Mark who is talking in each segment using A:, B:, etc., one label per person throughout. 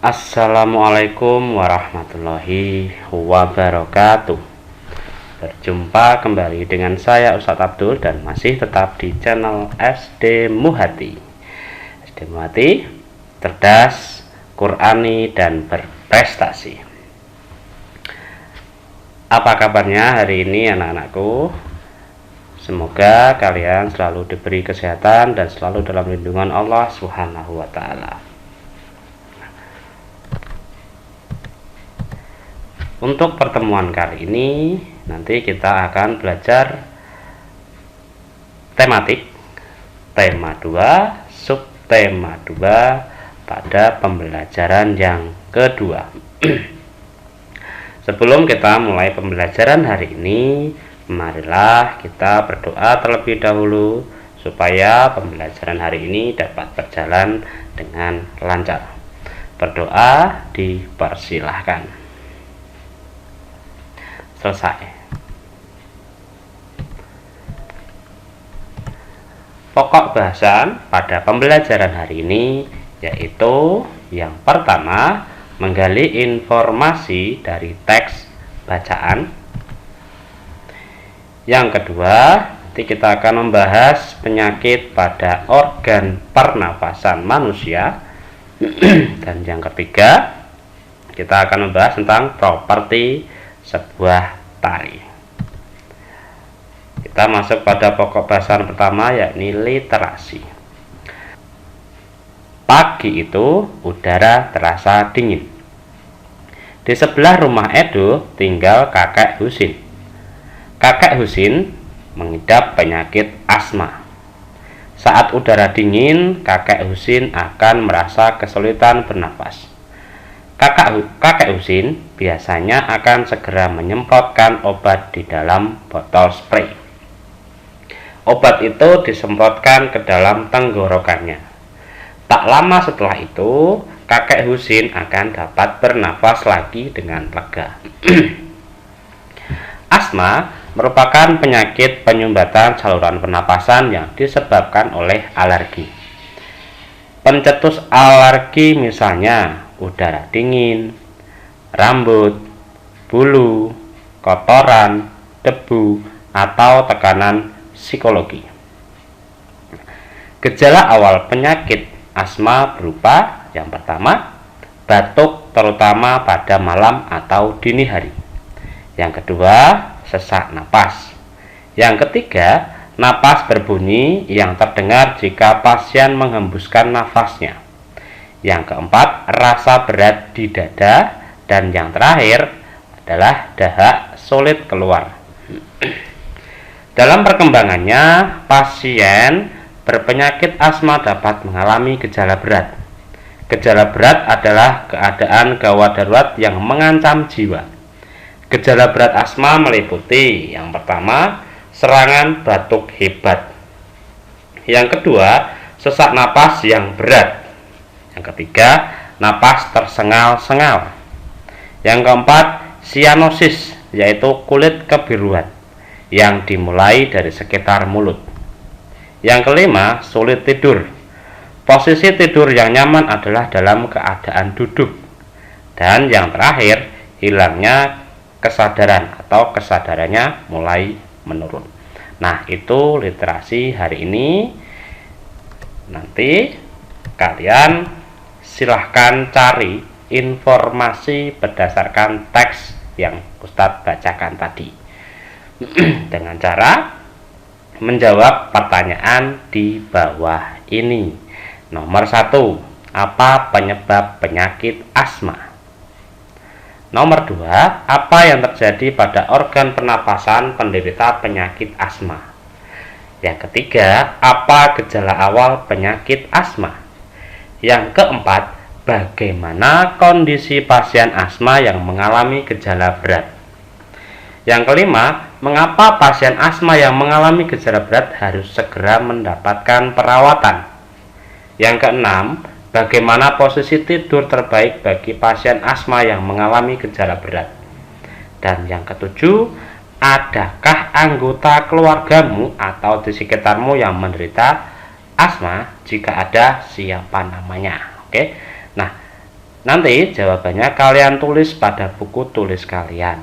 A: Assalamualaikum warahmatullahi wabarakatuh. Berjumpa kembali dengan saya Ustadz Abdul dan masih tetap di channel SD Muhati. SD Muhati, cerdas, Qurani dan berprestasi. Apa kabarnya hari ini anak-anakku? Semoga kalian selalu diberi kesehatan dan selalu dalam lindungan Allah Subhanahu wa taala. Untuk pertemuan kali ini nanti kita akan belajar tematik tema 2, subtema 2 pada pembelajaran yang kedua. Sebelum kita mulai pembelajaran hari ini, marilah kita berdoa terlebih dahulu supaya pembelajaran hari ini dapat berjalan dengan lancar. Berdoa dipersilahkan. Selesai. Pokok bahasan pada pembelajaran hari ini yaitu yang pertama, menggali informasi dari teks bacaan. Yang kedua, nanti kita akan membahas penyakit pada organ pernapasan manusia. Dan yang ketiga, kita akan membahas tentang properti sebuah tari. Kita masuk pada pokok bahasan pertama, yakni literasi. Pagi itu udara terasa dingin. Di sebelah rumah Edo tinggal kakek Husin. Kakek Husin mengidap penyakit asma. Saat udara dingin, kakek Husin akan merasa kesulitan bernapas. Kakek Husin biasanya akan segera menyemprotkan obat di dalam botol spray. Obat itu disemprotkan ke dalam tenggorokannya. Tak lama setelah itu, kakek Husin akan dapat bernafas lagi dengan lega. Asma merupakan penyakit penyumbatan saluran pernapasan yang disebabkan oleh alergi. Pencetus alergi misalnya udara dingin, rambut, bulu, kotoran, debu, atau tekanan psikologi. Gejala awal penyakit asma berupa yang pertama, batuk terutama pada malam atau dini hari. Yang kedua, sesak napas. Yang ketiga, napas berbunyi yang terdengar jika pasien menghembuskan nafasnya. Yang keempat, rasa berat di dada. Dan yang terakhir adalah dahak sulit keluar. Dalam perkembangannya, pasien berpenyakit asma dapat mengalami gejala berat. Gejala berat adalah keadaan gawat darurat yang mengancam jiwa. Gejala berat asma meliputi yang pertama, serangan batuk hebat. Yang kedua, sesak napas yang berat. Yang ketiga, napas tersengal-sengal. Yang keempat, sianosis, yaitu kulit kebiruan yang dimulai dari sekitar mulut. Yang kelima, sulit tidur. Posisi tidur yang nyaman adalah dalam keadaan duduk. Dan yang terakhir, hilangnya kesadaran atau kesadarannya mulai menurun. Nah, itu literasi hari ini. Nanti kalian silahkan cari informasi berdasarkan teks yang Ustadz bacakan tadi dengan cara menjawab pertanyaan di bawah ini. Nomor 1, apa penyebab penyakit asma? Nomor 2, apa yang terjadi pada organ pernapasan penderita penyakit asma? Yang ketiga, apa gejala awal penyakit asma? Yang keempat, bagaimana kondisi pasien asma yang mengalami gejala berat? Yang kelima, mengapa pasien asma yang mengalami gejala berat harus segera mendapatkan perawatan? Yang keenam, bagaimana posisi tidur terbaik bagi pasien asma yang mengalami gejala berat? Dan yang ketujuh, adakah anggota keluargamu atau di sekitarmu yang menderita asma? Jika ada, siapa namanya? Oke. Nah, Nanti jawabannya kalian tulis pada buku tulis kalian,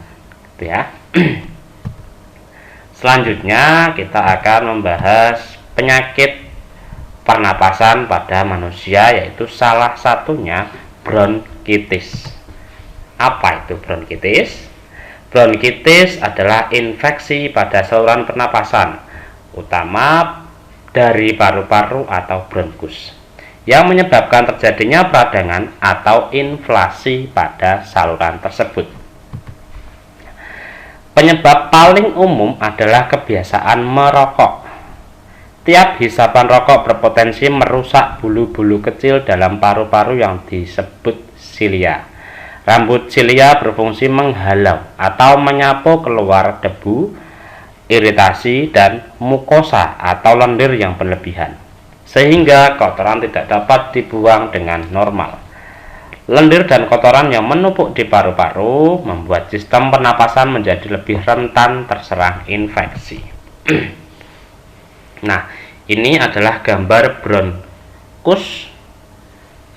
A: gitu ya. Selanjutnya kita akan membahas penyakit pernapasan pada manusia, yaitu salah satunya bronkitis. Apa itu bronkitis? Bronkitis adalah infeksi pada saluran pernapasan, utama dari paru-paru atau bronkus, yang menyebabkan terjadinya peradangan atau inflasi pada saluran tersebut. Penyebab paling umum adalah kebiasaan merokok. Tiap hisapan rokok berpotensi merusak bulu-bulu kecil dalam paru-paru yang disebut silia. Rambut silia berfungsi menghalau atau menyapu keluar debu, iritasi, dan mukosa atau lendir yang berlebihan, sehingga kotoran tidak dapat dibuang dengan normal. Lendir dan kotoran yang menumpuk di paru-paru membuat sistem pernapasan menjadi lebih rentan terserang infeksi. Nah, ini adalah gambar bronkus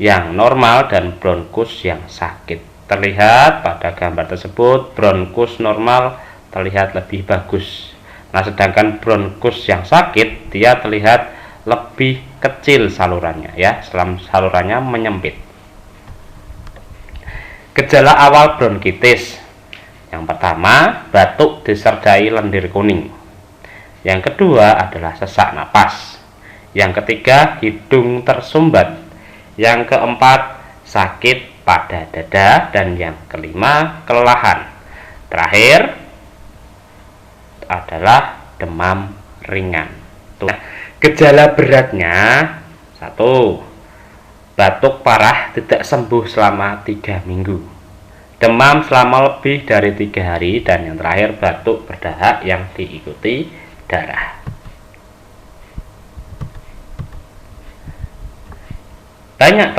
A: yang normal dan bronkus yang sakit. Terlihat pada gambar tersebut bronkus normal terlihat lebih bagus. Nah, sedangkan bronkus yang sakit dia terlihat lebih kecil salurannya, ya, salurannya menyempit. Gejala awal bronkitis. Yang pertama, batuk disertai lendir kuning. Yang kedua adalah sesak napas. Yang ketiga, hidung tersumbat. Yang keempat, sakit pada dada, dan yang kelima, kelelahan. Terakhir adalah demam ringan. Nah, gejala beratnya: 1. Batuk parah tidak sembuh selama 3 minggu. Demam selama lebih dari 3 hari, dan yang terakhir batuk berdahak yang diikuti darah. Banyak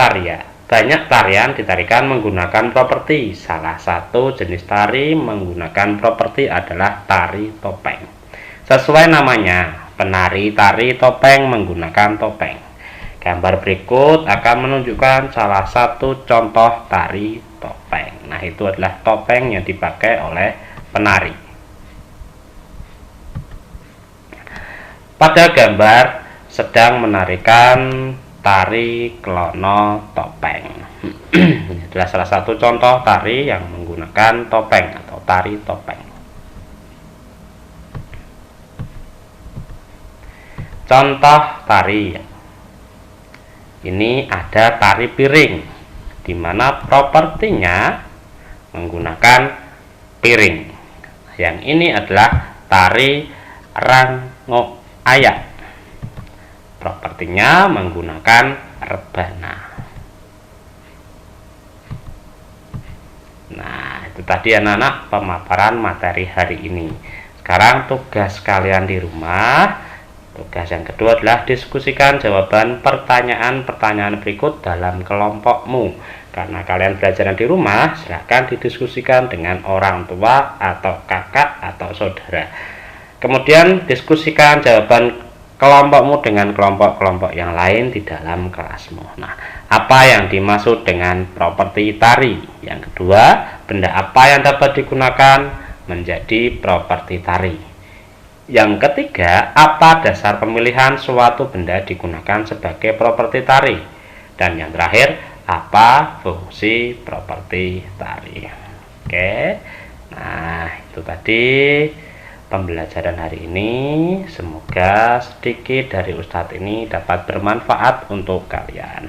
A: tarian ditarikan menggunakan properti. Salah satu jenis tari menggunakan properti adalah tari topeng. Sesuai namanya, penari tari topeng menggunakan topeng. Gambar berikut akan menunjukkan salah satu contoh tari topeng. Nah, itu adalah topeng yang dipakai oleh penari. Pada gambar sedang menarikan tari klono topeng. Ini adalah salah satu contoh tari yang menggunakan topeng atau tari topeng. Contoh tari. Ini ada tari piring, di mana propertinya menggunakan piring. Yang ini adalah tari rangok ayak. Propertinya menggunakan rebana. Nah, itu tadi anak-anak pemaparan materi hari ini. Sekarang tugas kalian di rumah. Tugas yang kedua adalah diskusikan jawaban pertanyaan-pertanyaan berikut dalam kelompokmu. Karena kalian belajar di rumah, silahkan didiskusikan dengan orang tua atau kakak atau saudara. Kemudian diskusikan jawaban kelompokmu dengan kelompok-kelompok yang lain di dalam kelasmu. Nah, apa yang dimaksud dengan properti tari? Yang kedua, benda apa yang dapat digunakan menjadi properti tari? Yang ketiga, apa dasar pemilihan suatu benda digunakan sebagai properti tari? Dan yang terakhir, apa fungsi properti tari? Oke, nah itu tadi pembelajaran hari ini. Semoga sedikit dari Ustadz ini dapat bermanfaat untuk kalian.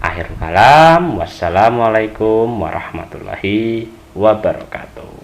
A: Akhirul kalam, wassalamualaikum warahmatullahi wabarakatuh.